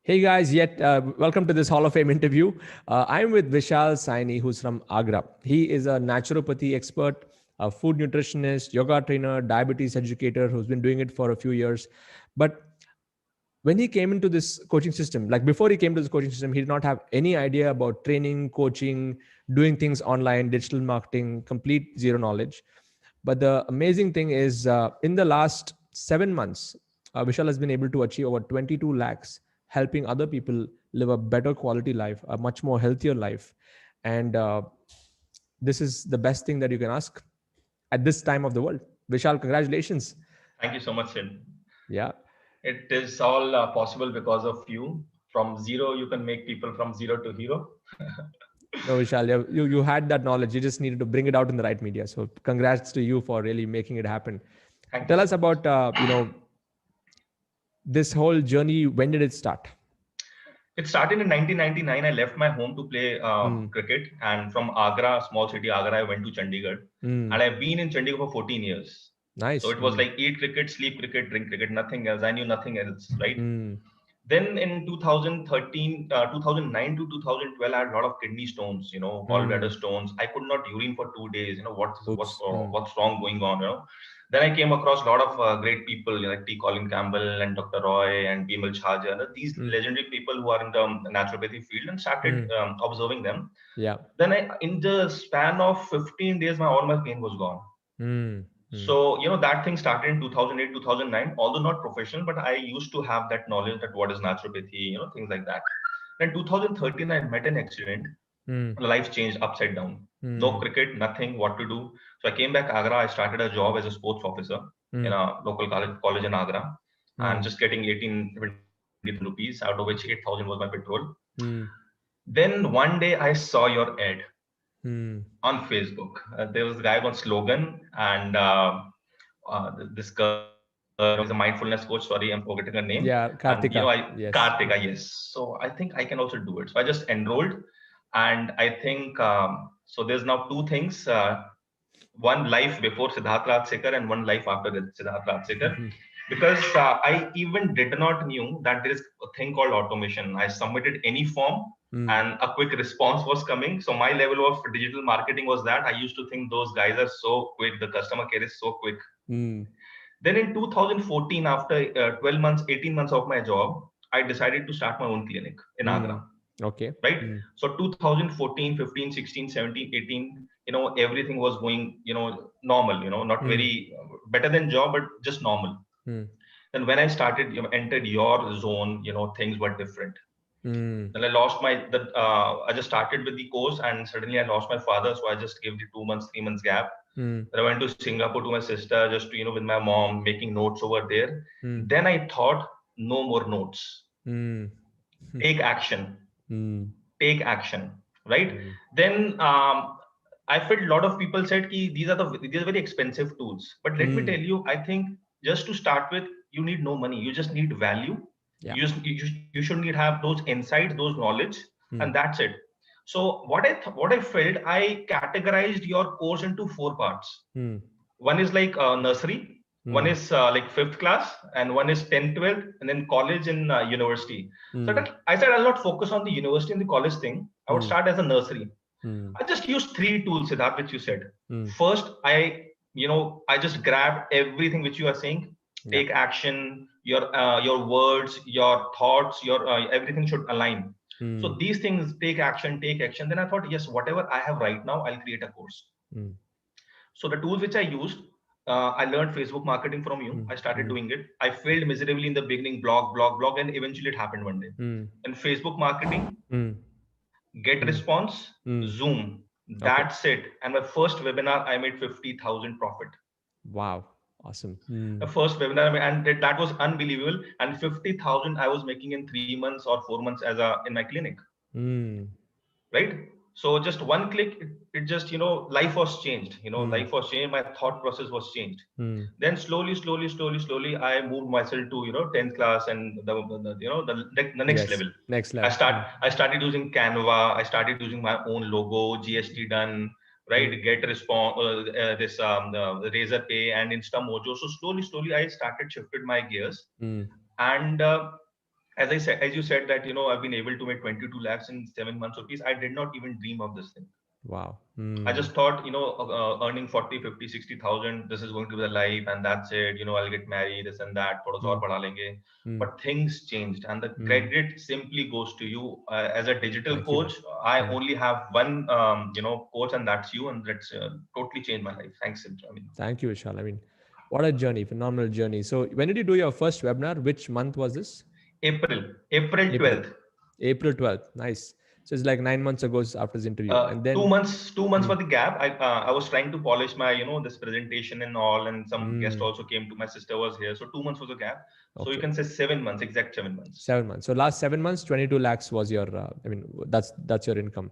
Hey guys, welcome to this Hall of Fame interview. I'm with Vishal Saini, who's from Agra. He is a naturopathy expert, a food nutritionist, yoga trainer, diabetes educator who's been doing it for a few years. But when he came into this coaching system, like before he came to this coaching system, he did not have any idea about training, coaching, doing things online, digital marketing, complete zero knowledge. But the amazing thing is, in the last 7 months, Vishal has been able to achieve over 22 lakhs, helping other people live a better quality life, a much more healthier life. And this is the best thing that you can ask at this time of the world. Vishal, congratulations. Thank you so much, Sid. Yeah. It is all possible because of you. From zero, you can make people from zero to hero. No, Vishal, you had that knowledge. You just needed to bring it out in the right media. So congrats to you for really making it happen. Thank you, Tell us Sid. about, this whole journey. When did it start? It started in 1999. I left my home to play Mm, cricket, and from Agra, small city Agra, I went to Chandigarh, mm, and I've been in Chandigarh for 14 years. So nice. it was Mm, like eat cricket, sleep cricket, drink cricket, nothing else. I knew nothing else, right? mm, Then in 2013, 2009 to 2012, I had a lot of kidney stones, gallbladder mm. stones. I could not urine for 2 days. Oops. Mm, What's wrong going on. Then I came across a lot of great people, like T. Colin Campbell and Dr. Roy and Bimal Chaja, these mm, legendary people who are in the naturopathy field, and started mm. observing them. Yeah. Then in the span of 15 days, all my pain was gone. Mm, mm, So, that thing started in 2008, 2009, although not professional, but I used to have that knowledge that what is naturopathy, things like that. In 2013, I met an accident. mm, Life changed upside down. No mm, cricket, nothing, what to do. So I came back Agra. I started a job as a sports officer in mm, a local college in Agra, and mm, just getting 18, 20,000 rupees, out of which 8,000 was my petrol. mm, Then one day I saw your ad mm. on Facebook. There was a guy on slogan, and this girl, is a mindfulness coach. Sorry, I'm forgetting her name. Yeah, And Kartika. Yes. Kartika, yes. So I think I can also do it. So I just enrolled, and I think so. There's now two things: one life before Siddharth Rajsekar and one life after Siddharth Rajsekar. Mhm. Because I even did not knew that there is a thing called automation. I submitted any form Mm, and a quick response was coming. So my level of digital marketing was that I used to think those guys are so quick. The customer care is so quick. mm, Then in 2014, after 12 months, 18 months of my job, I decided to start my own clinic in mm. Agra, Okay. right? Mm, So 2014, 15, 16, 17, 18, everything was going, normal, not mm, very better than job, but just normal. mm, Then when I started, entered your zone, things were different. mm, Then I just started with the course, and suddenly I lost my father. So I just gave the 2 months, 3 months gap. mm, Then I went to Singapore to my sister, just to, with my mom, making notes over there. mm, Then I thought, no more notes. mm, Take action. mm, Take action. Right? mm, Then I felt a lot of people said ki these are very expensive tools. But let me mm. tell you, I think just to start with, you need no money. You just need value. Yeah. You should need have those insights, those knowledge, Mm, and that's it. So what I felt, I categorized your course into four parts. mm, One is like nursery, one mm, is like fifth class, and one is 10th, 12th, and then college and university. So mm, that I said I'll not focus on the university and the college thing. I would mm, start as a nursery. mm, I just used three tools, Siddharth, which you said. mm. First, I just grabbed everything which you are saying. Yeah. Take action. Your words, your thoughts, your everything should align. So Mm, these things, take action, take action. Then I thought, yes, whatever I have right now, I'll create a course. mm, So the tools which I used, I learned Facebook marketing from you. mm, I started mm, doing it. I failed miserably in the beginning, blog, and eventually it happened one day. mm, And Facebook marketing, mm, get mm, response, mm. Zoom. Okay. That's it. And my first webinar, I made 50,000 profit. Wow. Awesome. The Mm, first webinar, and that was unbelievable. And 50,000 I was making in 3 months or 4 months in my clinic, mm, right? So just one click, it just, life was changed. mm, Life was changed. My thought process was changed. mm. Then slowly, I moved myself to 10th class and the next Yes. level. Next level. Mm, I started using Canva. I started using my own logo, GST done, right? mm, Get response, this the Razor Pay and Insta Mojo. So slowly, I started shifted my gears, mm, and as you said that, I've been able to make 22 lakhs in 7 months rupees. I did not even dream of this thing. Wow. I just thought, earning 40, 50, 60,000, this is going to be the life and that's it. I'll get married, this and that, thoda sa aur padha lenge. Mm. But things changed and the Mm. credit simply goes to you. As a digital Thank you, man. coach, I only have one, coach, and that's you. And that's totally changed my life. Thanks. I mean, Thank you, Vishal. I mean, what a journey, phenomenal journey. So when did you do your first webinar? Which month was this? April April. 12th. April 12th. Nice. So it's like 9 months ago after this interview. And then, 2 months mm, for the gap. I was trying to polish my, this presentation and all, and some guest mm, also came to, my sister was here. So 2 months was a gap. So you okay, can say 7 months, exact 7 months. 7 months. So last 7 months, 22 lakhs was your, I mean, that's your income.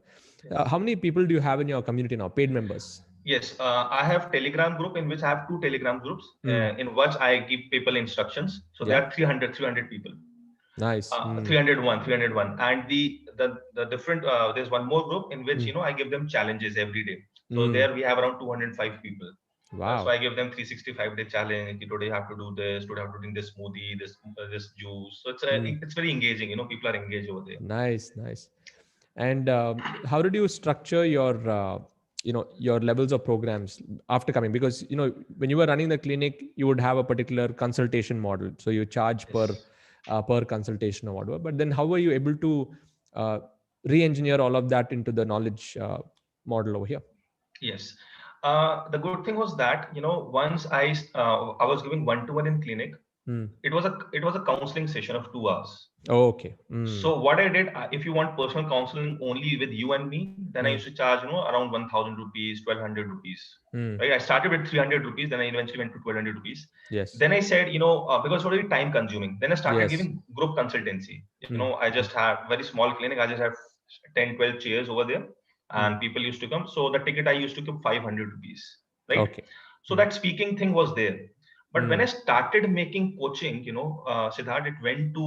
How many people do you have in your community now? Paid members? Yes, I have Telegram group in which I have two Telegram groups Mm, in which I give people instructions. So there yeah. are 300 people. Nice. Mm, 301, and the different, there's one more group in which, mm, I give them challenges every day. So mm. there we have around 205 people. So Wow. I give them 365-day challenge. Today you have to do this, today you have to drink this smoothie, this juice. So Mm. it's very engaging. People are engaged over there. Nice, nice. And how did you structure your your levels of programs after coming? Because when you were running the clinic, you would have a particular consultation model, so you charge Yes. per consultation or whatever. But then how were you able to uh, re-engineer all of that into the knowledge model over here? Yes. The good thing was that, once I was giving one-to-one in clinic. Hmm. It was a counseling session of 2 hours. Oh, okay. Hmm. So what I did, if you want personal counseling only with you and me, then I Hmm. used to charge, around 1,000 rupees, 1,200 rupees. Hmm. Right? I started with 300 rupees, then I eventually went to 1,200 rupees. Yes. Then I said, because it was very time consuming. Then I started Yes. giving group consultancy. Hmm. I just had very small clinic. I just have 10, 12 chairs over there, Hmm. and people used to come. So the ticket I used to give 500 rupees. Right? Okay. So Hmm. that speaking thing was there. But when Hmm. I started making coaching, Siddharth, it went to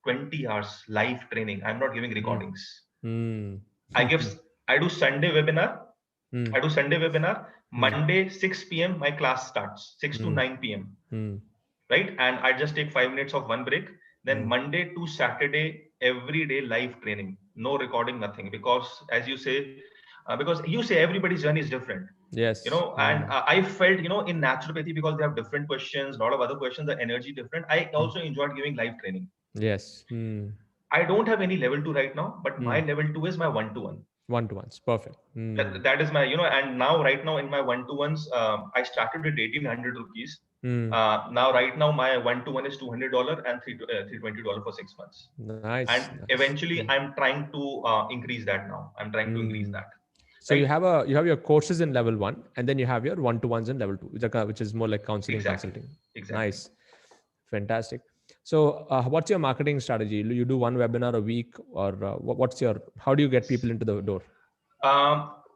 20 hours live training. I'm not giving Hmm. recordings. Hmm. I give, I do Sunday webinar. Hmm. I do Sunday webinar. Hmm. Monday, 6 p.m., my class starts, 6 to Hmm. 9 p.m. Hmm. Right? And I just take 5 minutes of one break. Then Hmm. Monday to Saturday, every day live training. No recording, nothing. Because as you say, because you say everybody's journey is different. Yes. And Hmm. I felt, in naturopathy, because they have different questions, a lot of other questions, the energy different. I Hmm. also enjoyed giving live training. Yes. Hmm. I don't have any level two right now, but Hmm. my level two is my one to one. One to ones. Perfect. Hmm. That is my, and now, right now, in my one to ones, I started with 1,800 rupees. Hmm. Now, right now, my one to one is $200 and $320 for 6 months. Nice. And Nice. Hmm. eventually, I'm trying to increase that now. I'm trying to increase Hmm. that. So Right? you have your courses in level one, and then you have your one to ones in level two, which is more like counseling Exactly. consulting. Exactly. Nice. Fantastic. So what's your marketing strategy? You do one webinar a week, or what's your? How do you get people into the door?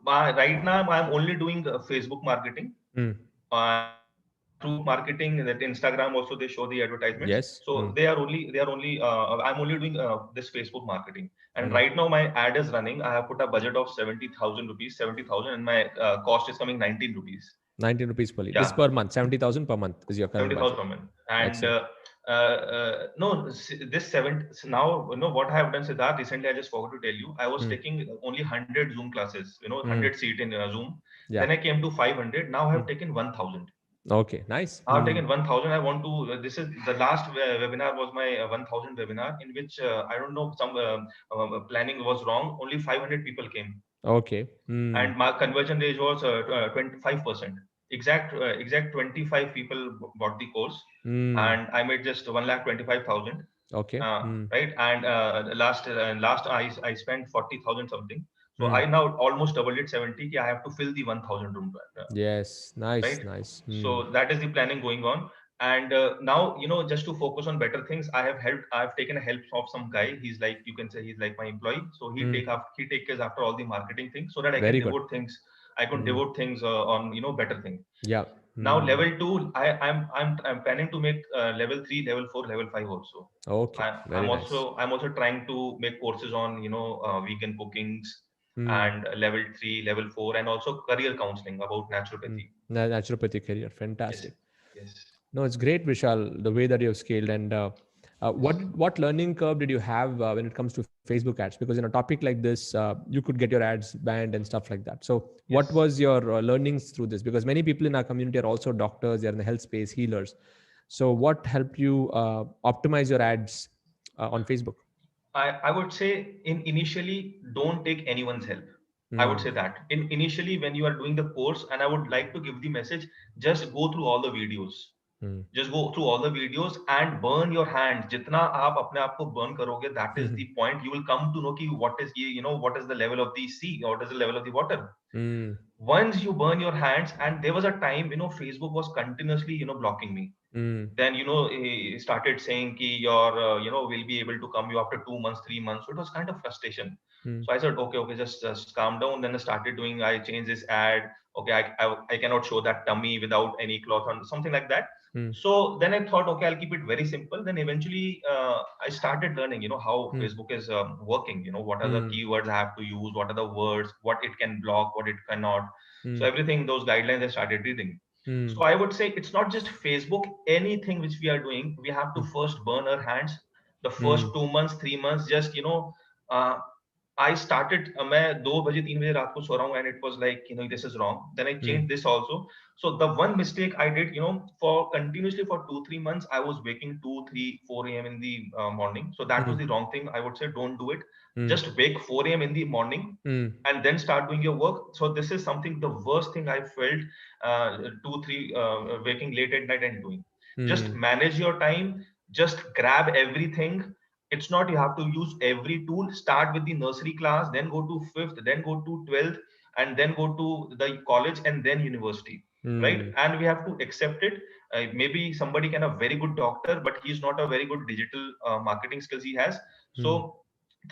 Right now, I'm only doing Facebook marketing. Hmm. Through marketing, that Instagram also they show the advertisements. Yes. So Hmm. they are only. I'm only doing this Facebook marketing. And Hmm. right now, my ad is running. I have put a budget of 70,000 rupees, 70,000, and my cost is coming 19 rupees. 19 rupees per lead. This is Yeah, per month. 70,000 per month is your current 70,000 budget. per month. And Excellent. no, this 7 now, what I have done, Siddharth, recently I just forgot to tell you, I was Hmm. taking only 100 Zoom classes, Hmm. 100 seat in Zoom. Yeah. Then I came to 500. Now I Hmm. have taken 1,000. Okay. Nice. I've Hmm. taken 1,000. I want to. This is the last webinar was my 1,000 webinar, in which I don't know, some planning was wrong. Only 500 people came, Okay. Hmm. and my conversion rate was 25%. Exact 25 people bought the course, Hmm. and I made just 1,25,000. Okay. Hmm. Right, and last I spent 40,000 something. So Hmm. I now almost doubled it, 70. I have to fill the 1,000 room. Yes. Nice. Right? Nice. Hmm. So that is the planning going on. And now, just to focus on better things, I've taken a help of some guy. He's like, you can say he's like my employee. So Hmm. he take care after all the marketing things, so that I can Very good. devote things. I can Hmm. devote things on, better thing. Yeah. Now Hmm. level two, I'm planning to make level three, level four, level five also. Okay. Very nice. I'm also trying to make courses on, vegan cookings, Hmm. and level three, level four, and also career counseling about Hmm. naturopathy. Naturopathy career. Yes, Fantastic. yes. No, it's great, Vishal, the way that you've scaled. And What learning curve did you have when it comes to Facebook ads? Because in a topic like this, you could get your ads banned and stuff like that. So what Yes. was your learnings through this? Because many people in our community are also doctors, they're in the health space, healers. So what helped you optimize your ads on Facebook? I would say initially don't take anyone's help. I would Mm, say that initially when you are doing the course, and I would like to give the message, just go through all the videos. mm, Just go through all the videos and burn your hands. जितना आप अपने आप को burn करोगे, that is the point. You will come to know कि what is what is the level of the sea, or what is the level of the water. mm, Once you burn your hands, and there was a time, Facebook was continuously blocking me. mm, Then he started saying ki your will be able to come you after 2 months, 3 months. So it was kind of frustration. mm, So I said, okay, just calm down. Then I started doing, I changed this ad. Okay, I cannot show that tummy without any cloth on, something like that. mm, So then I thought, okay, I'll keep it very simple. Then eventually I started learning, how mm, Facebook is working. What are the mm, keywords I have to use, what are the words, what it can block, what it cannot. So mm, everything, those guidelines I started reading. So mm, I would say it's not just Facebook. Anything which we are doing, we have to mm, first burn our hands. The first mm, 2 months, 3 months, just uh, I started. मैं 2 बजे 3 बजे रात को सो रहा हूँ, and it was like this is wrong. Then I mm, changed this also. So the one mistake I did, for continuously for 2 3 months, I was waking 2 3 4 a.m. in the morning. So that was mm, the wrong thing. I would say don't do it. mm, Just wake 4 a.m. in the morning mm, and then start doing your work. So this is something, the worst thing I felt, 2 3 waking late at night and doing. Just mm, manage your time. Just grab everything. It's not you have to use every tool. Start with the nursery class, then go to fifth, then go to 12th, and then go to the college, and then university, right? mm, And we have to accept it. Maybe somebody can a very good doctor, but he's not a very good digital marketing skills he has. So mm,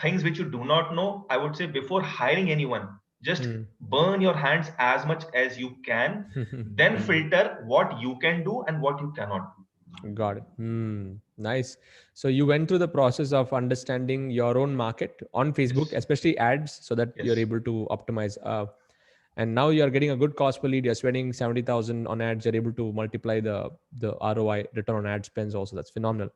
things which you do not know, I would say, before hiring anyone, just mm. burn your hands as much as you can. Then Mm. filter what you can do and what you cannot do. Got it. Nice. So you went through the process of understanding your own market on Facebook, Yes. especially ads, so that you're Yes. able to optimize. And now you're getting a good cost per lead. You're spending 70,000 on ads. You're able to multiply the ROI, return on ad spends. Also, that's phenomenal.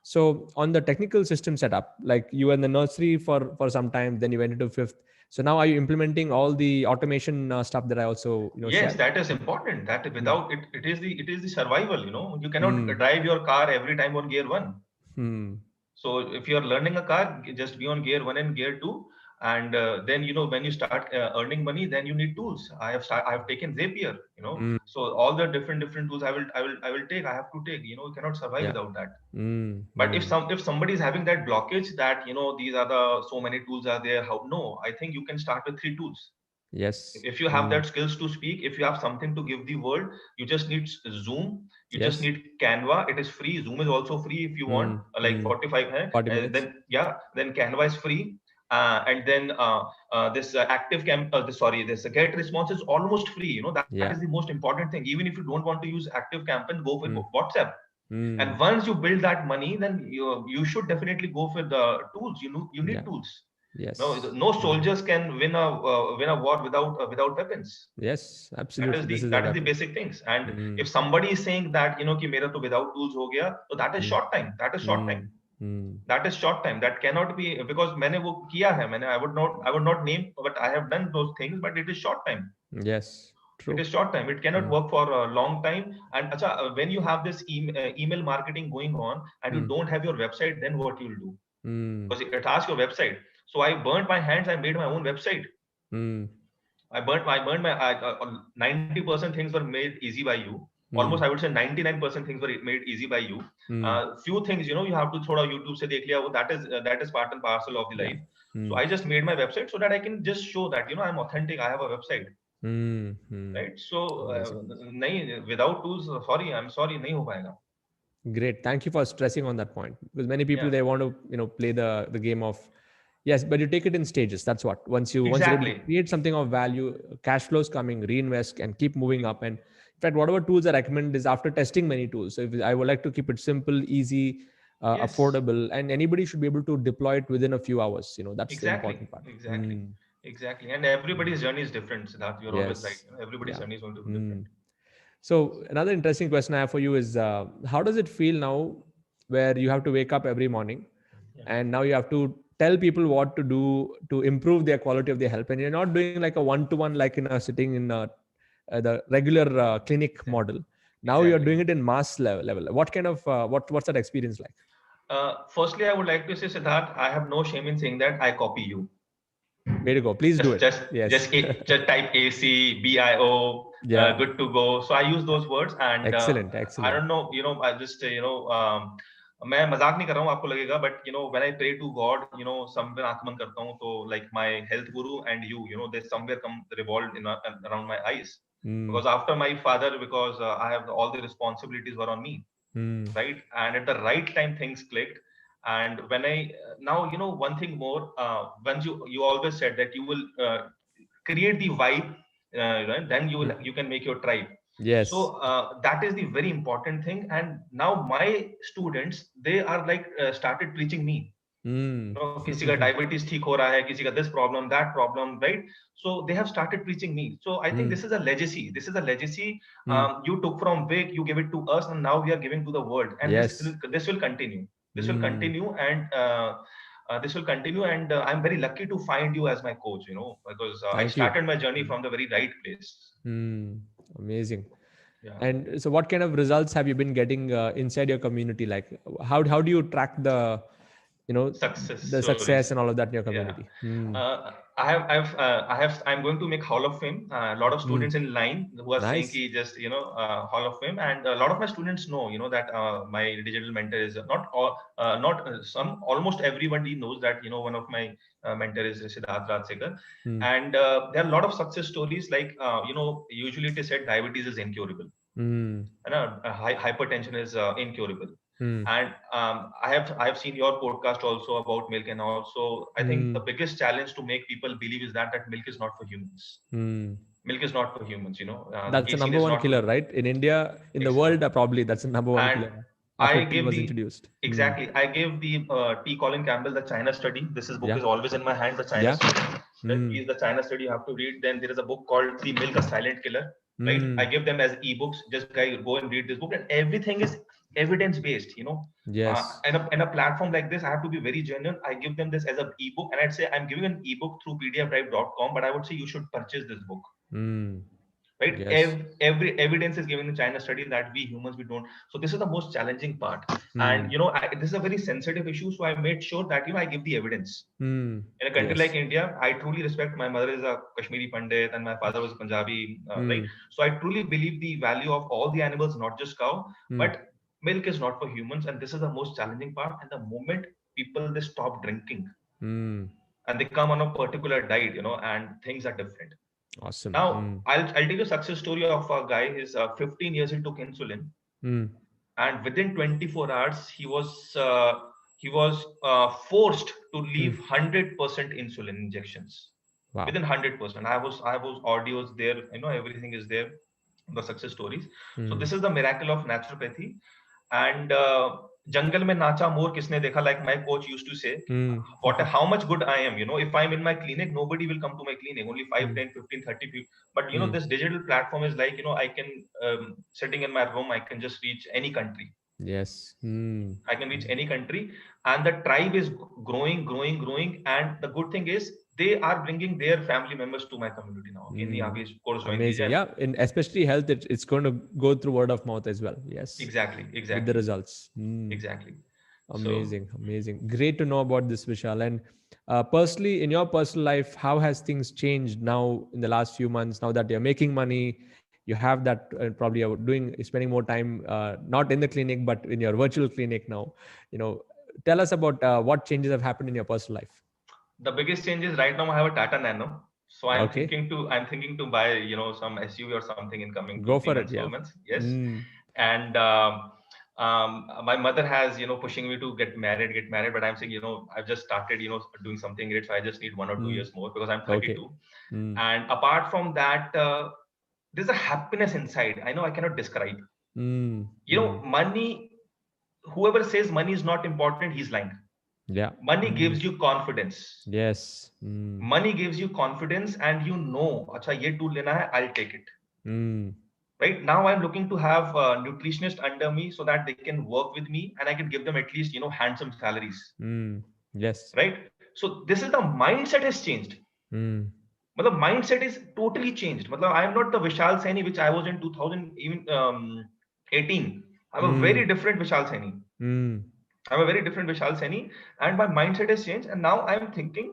So on the technical system setup, like you were in the nursery for some time, then you went into fifth. So now are you implementing all the automation stuff that I also Yes, shared? that is important. That Hmm. without it, it is the survival. You cannot Hmm. drive your car every time on gear one. Hmm. So if you are learning a car, just be on gear one and gear two, and then when you start earning money, then you need tools. I have taken Zapier. Hmm. So all the different tools I will take. I have to take. You cannot survive Yeah. without that. Hmm. But Hmm. if somebody is having that blockage, that these are the so many tools are there. How no? I think you can start with 3 tools. Yes. If you have Hmm. that skills to speak, if you have something to give the world, you just need Zoom, you just Yes. need Canva. It is free. Zoom is also free if you want, Hmm. like Hmm. 45 hai. 40 minutes. Then yeah, then Canva is free. And then this active sorry, this get response is almost free. That is Yeah. the most important thing. Even if you don't want to use active campaign, go for Hmm. WhatsApp. Hmm. And once you build that money, then you should definitely go for the tools. You need Yeah. tools. No, Yes. no Hmm. soldiers can win a war without weapons. Yes. That is Absolutely. the This is a that is the weapon. basic things. And Hmm. if somebody is saying that कि मेरा तो without tools हो गया, so that is Hmm. short time. That is short Hmm. time. Hmm. That is short time. That cannot be, because मैंने वो किया है. I would not name, but I have done those things. But it is short time. Yes. It True. is short time. It cannot Hmm. work for a long time. And acha, when you have this email marketing going on and you Hmm. don't have your website, then what you will do? Hmm. Because it asks your website. So I burnt my hands. I made my own website. Hmm. I burned my 90% things were made easy by you. Almost, Hmm. I would say 99% things were made easy by you. Hmm. Few things, you have to thoda YouTube se dekh liya, that is part and parcel of the Yeah. life. So Hmm. I just made my website so that I can just show that I'm authentic. I have a website, Hmm. Hmm. right? So Amazing. without tools, sorry, I'm sorry, nahi ho payega. Great. Thank you for stressing on that point, because many people, Yeah, they want to play the game of, yes, but you take it in stages. That's what, once you're able to exactly. create something of value, cash flows coming, reinvest and keep moving up. And in fact, whatever tools I recommend is after testing many tools. So if I would like to keep it simple, easy, Yes, affordable, and anybody should be able to deploy it within a few hours. That's the exactly, important part. exactly, exactly. And everybody's journey is different, Siddharth. You're always right. Yes. Everybody's Yeah. journey is going to be different. Mm. So another interesting question I have for you is, how does it feel now? where you have to wake up every morning, Yeah. and now you have to tell people what to do to improve their quality of their health, and you're not doing like a one-to-one like in a sitting in the regular clinic Yeah. model. Now you're Exactly. doing it in mass level. What kind of what's that experience like? Firstly, I would like to say, Siddharth, I have no shame in saying that I copy you. Way to go, please do just it. just Yes. just type AC BIO, Yeah, good to go. So I use those words, and excellent, I excellent. don't know, I just मैं मजाक नहीं कर रहा हूँ आपको लगेगा, but when I pray to God, somewhere आंख बंद करता हूँ, तो like my health guru and they somewhere come revolved around my eyes, Mm, because after my father, because I have all the responsibilities were on me, mm, right? And at the right time things clicked. And when I now, one thing more, when you always said that you will create the vibe, right? Then mm. you can make your tribe. So Yes. that is the very important thing. And now my students, they are like started preaching me, Mm. किसी का diabetes ठीक हो रहा है, किसी का this problem, that problem, right? So they have started preaching me. So I think Mm, this is a legacy. This is a legacy mm. you took from Vic, you gave it to us, and now we are giving to the world. And Yes. this will continue. This will Mm. continue, and this will continue. And I'm very lucky to find you as my coach. Because I Thank you. started my journey from the very right place. Mm. Amazing. Yeah. And so, what kind of results have you been getting inside your community? Like, how do you track you know, Success the success stories. and all of that in your Yeah. community? Mm. I'm going to make Hall of Fame. A lot of Mm. students in line who are saying Nice. ki just, Hall of Fame. And a lot of my students know, that my digital mentor is not all, not some, almost everybody knows that, one of my mentor is Siddharth Rajsekar. Mm. And there are a lot of success stories like, usually it is said diabetes is incurable. Mm. And hypertension is incurable. Mm. And I have seen your podcast also about milk, and also I think the Mm. biggest challenge to make people believe is that milk is not for humans. Mm. Milk is not for humans. The That's the casein number is one not for. killer, right? In India, in the Exactly. world, probably that's the number one And killer after I tea gave was the introduced. Mm. exactly. I gave the T. Colin Campbell, the China study. This book Yeah. is always in my hand. The China Yeah. study. Right? Mm. Please, the China study you have to read. Then there is a book called The Milk: A Silent Killer. Right? I Mm. give them as ebooks. Just go and read this book, and everything is evidence based. Yes. And a platform like this, I have to be very genuine. I give them this as an ebook, and I'd say I'm giving an ebook through pdfdrive.com, but I would say you should purchase this book, Mm. right? Yes. Every evidence is given in China study that we humans, we don't. So this is the most challenging part. And Mm. this is a very sensitive issue, so I made sure that I give the evidence. Mm. In a country like Yes. India, I truly respect. My mother is a Kashmiri Pandit and my father was a Punjabi, right? Mm. So I truly believe the value of all the animals, not just cow. Mm. But milk is not for humans, and this is the most challenging part. And the moment people they stop drinking Mm. and they come on a particular diet, and things are different. Awesome. Now, Mm. I'll tell you a success story of a guy. He's 15 years he took insulin, Mm. and within 24 hours he was forced to Mm. leave 100% insulin injections. Wow. Within 100%, I was audios there, everything is there, the success stories. So Mm. this is the miracle of naturopathy. And jungle mein nacha more kisne dekha, like my coach used to say, Mm. what how much good I am. If I'm in my clinic, nobody will come to my clinic, only 5, Mm. 10, 15, 30 people. But Mm. this digital platform is like, I can, sitting in my room, I can just reach any country. Yes. Mm. I can reach any country, and the tribe is growing, growing, growing. And the good thing is they are bringing their family members to my community now. Again, Mm. aage course join Amazing. kijiye. Yeah. In especially health, it's going to go through word of mouth as well. Yes. Exactly, With the exactly, results. Mm. exactly. So Amazing, amazing. Great to know about this, Vishal. And personally, in your personal life, how has things changed now in the last few months? Now that you're making money, you have that probably you're spending more time not in the clinic but in your virtual clinic now. You know, tell us about what changes have happened in your personal life. the biggest change is right now I have a Tata Nano. So Okay, I'm thinking to buy, some SUV or something in coming two go three for it. months, Yeah. 4 months. Yes. Mm, And my mother has, pushing me to get married. But I'm saying, I've just started, doing something great. So I just need 1 or 2 years mm, more because I'm okay. 32. Mm, And apart from that, there's a happiness inside. I know I cannot describe. mm, mm, Money, whoever says money is not important, he's lying. yeah. Money Mm, gives you confidence. yes. Money gives you confidence, and acha ye tool lena hai, I'll take it. Mm, Right? right? Now I'm looking to have a nutritionist under me so that they can work with me and I can give them at least, handsome salaries, Mm. Yes. right? So this is the mindset has changed. Mm. But the mindset is totally changed. I am not the Vishal Saini which I was in 2000 even 18. I'm a very Mm. different Vishal Saini. Mm. I'm a very different Vishal Saini, and my mindset has changed. And now I'm thinking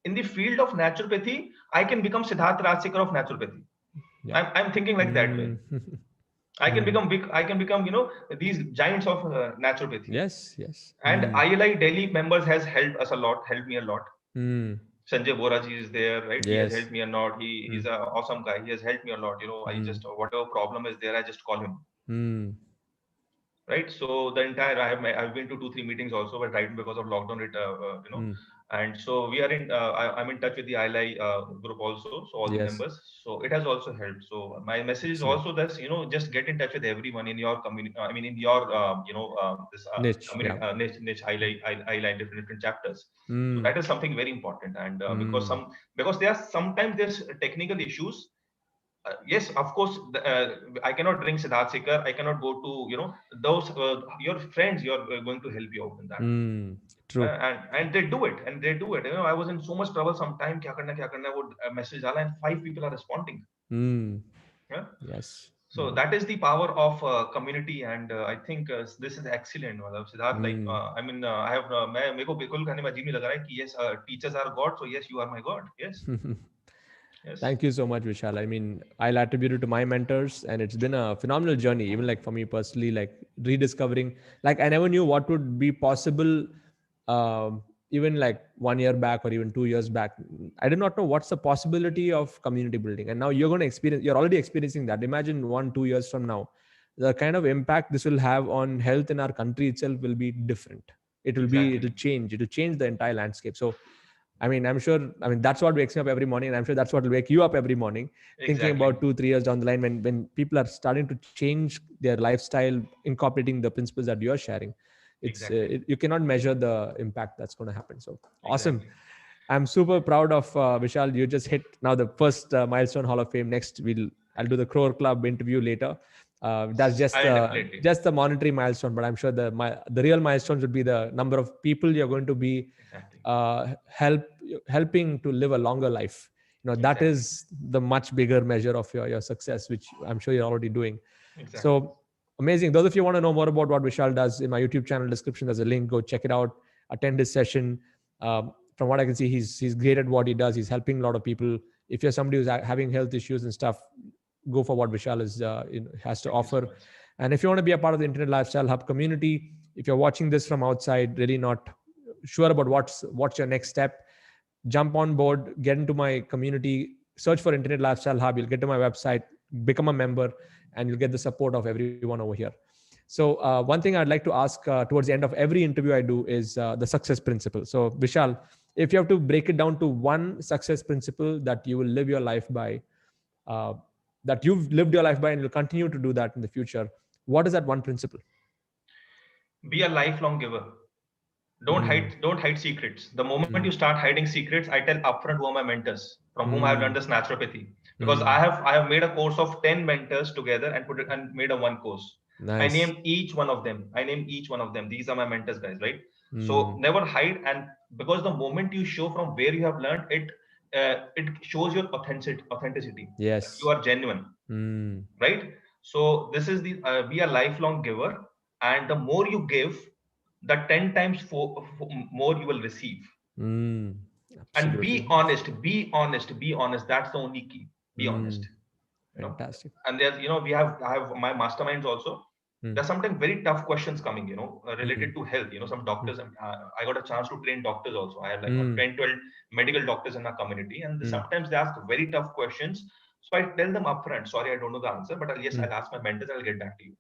in the field of naturopathy, I can become Siddharth Rajsekar of naturopathy. Yeah. I'm thinking like that way. Mm. I can Mm. become big. I can become these giants of naturopathy. Yes. Yes. And Mm. ILI Delhi members has helped us a lot. Helped me a lot. Mm. Sanjay Boraji is there, right? He has Yes. helped me a lot. He's Mm. an awesome guy. He has helped me a lot. I Mm. just whatever problem is there, I just call him, Mm. right? So the entire I've been to 2 3 meetings also, but right because of lockdown, Mm. and so we are in. I'm in touch with the ILI group also, so all the Yes. members. So it has also helped. So my message is Excellent. also this, just get in touch with everyone in your community. I mean, in your this Niche. Yeah. community niche ILI different chapters. So Mm. that is something very important, and Mm. because there are sometimes there's technical issues. Yes, of course, I cannot drink Siddharth Sekar. I cannot go to, those, your friends, you're going to help you out in that. Mm. True. And they do it, and they do it. I was in so much trouble sometime, kya karna, wo message dala, and 5 people are responding. Mm. Yeah. Yes. So that is the power of community, and I think this is excellent. Siddharth, like, Mm. I mean, I have, मेरे को बिल्कुल कहने में अजीब नहीं लग रहा है कि yes, teachers are God, so yes, you are my God. Yes, yes, Thank you so much, Vishal. I mean, I'll attribute it to my mentors, and it's been a phenomenal journey, even like for me personally, like rediscovering. Like, I never knew what would be possible, even like 1 year back or even 2 years back. I did not know what's the possibility of community building. And now you're going to experience, you're already experiencing that. Imagine 1 2 years from now, the kind of impact this will have on health in our country itself will be different. exactly, It'll change the entire landscape. So I mean, I'm sure, I mean, that's what wakes me up every morning. And I'm sure that's what will wake you up every morning, thinking exactly, about 2 3 years down the line when people are starting to change their lifestyle, incorporating the principles that you're sharing. exactly, You cannot measure the impact that's going to happen. So awesome. exactly. I'm super proud of Vishal. You just hit now the first milestone Hall of Fame. Next, I'll do the Crore Club interview later. That's I'll definitely, just the monetary milestone, but I'm sure the real milestones would be the number of people you're going to be exactly, helping to live a longer life. That exactly, is the much bigger measure of your success, which I'm sure you're already doing. exactly. So amazing. Those of you who want to know more about what Vishal does, in my YouTube channel description there's a link. Go check it out, attend his session. From what I can see, he's great at what he does. He's helping a lot of people. If you're somebody who's having health issues and stuff, go for what Vishal has to Thank you so offer. much. And if you want to be a part of the Internet Lifestyle Hub community, if you're watching this from outside, really not sure about what's your next step, jump on board, get into my community, search for Internet Lifestyle Hub. You'll get to my website, become a member, and you'll get the support of everyone over here. So one thing I'd like to ask towards the end of every interview I do is the success principle. So Vishal, if you have to break it down to one success principle that you will live your life by, uh, that you've lived your life by and you'll continue to do that in the future, what is that one principle? Be a lifelong giver. don't Mm, hide don't hide secrets. The moment you mm, start hiding secrets, I tell upfront who are my mentors, from whom I've mm, learned this naturopathy, because mm. I have made a course of 10 mentors together and put it and made a one course. I Nice. named each one of them. These are my mentors, guys, right? So Mm, never hide. And because the moment you show from where you have learned it, it shows your authenticity, that you yes. are genuine, Mm, right? So this is the be a lifelong giver, and the more you give, the 10 times more you will receive. mm. And Absolutely. be honest. That's the only key. Be honest. Mm, you know fantastic. and there's I have my masterminds also. Mm, There's sometimes very tough questions coming, mm, related to health. Some mm, doctors, I got a chance to train doctors also. I have like mm, 10 12 medical doctors in our community, and mm, sometimes they ask very tough questions. So I tell them upfront, sorry, I don't know the answer, but yes, mm, I'll ask my mentors and I'll get back to you.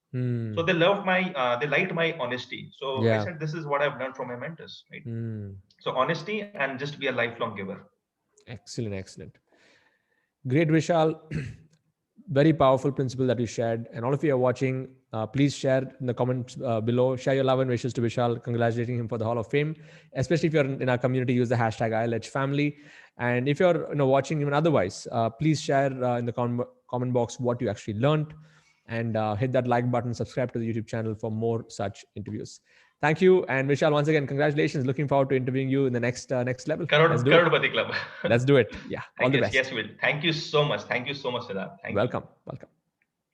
So mm. they liked my honesty. So I Yeah. said, this is what I've learned from my mentors, right? Mm. So honesty and just be a lifelong giver. Excellent, excellent. Great, Vishal. very powerful principle that you shared. And all of you are watching, please share in the comments below. Share your love and wishes to Vishal, congratulating him for the Hall of Fame. Especially if you're in our community, use the hashtag ILHFamily. And if you're watching even otherwise, please share in the comment box what you actually learned, and hit that like button, subscribe to the YouTube channel for more such interviews. Thank you. And Vishal, once again, congratulations. Looking forward to interviewing you in the next level. Let's do it. Karodpati Club. Let's do it. Yeah. All Thank the you. best. Yes, we will. Thank you so much. Thank you so much, Siddharth. Thank you. Welcome. Welcome.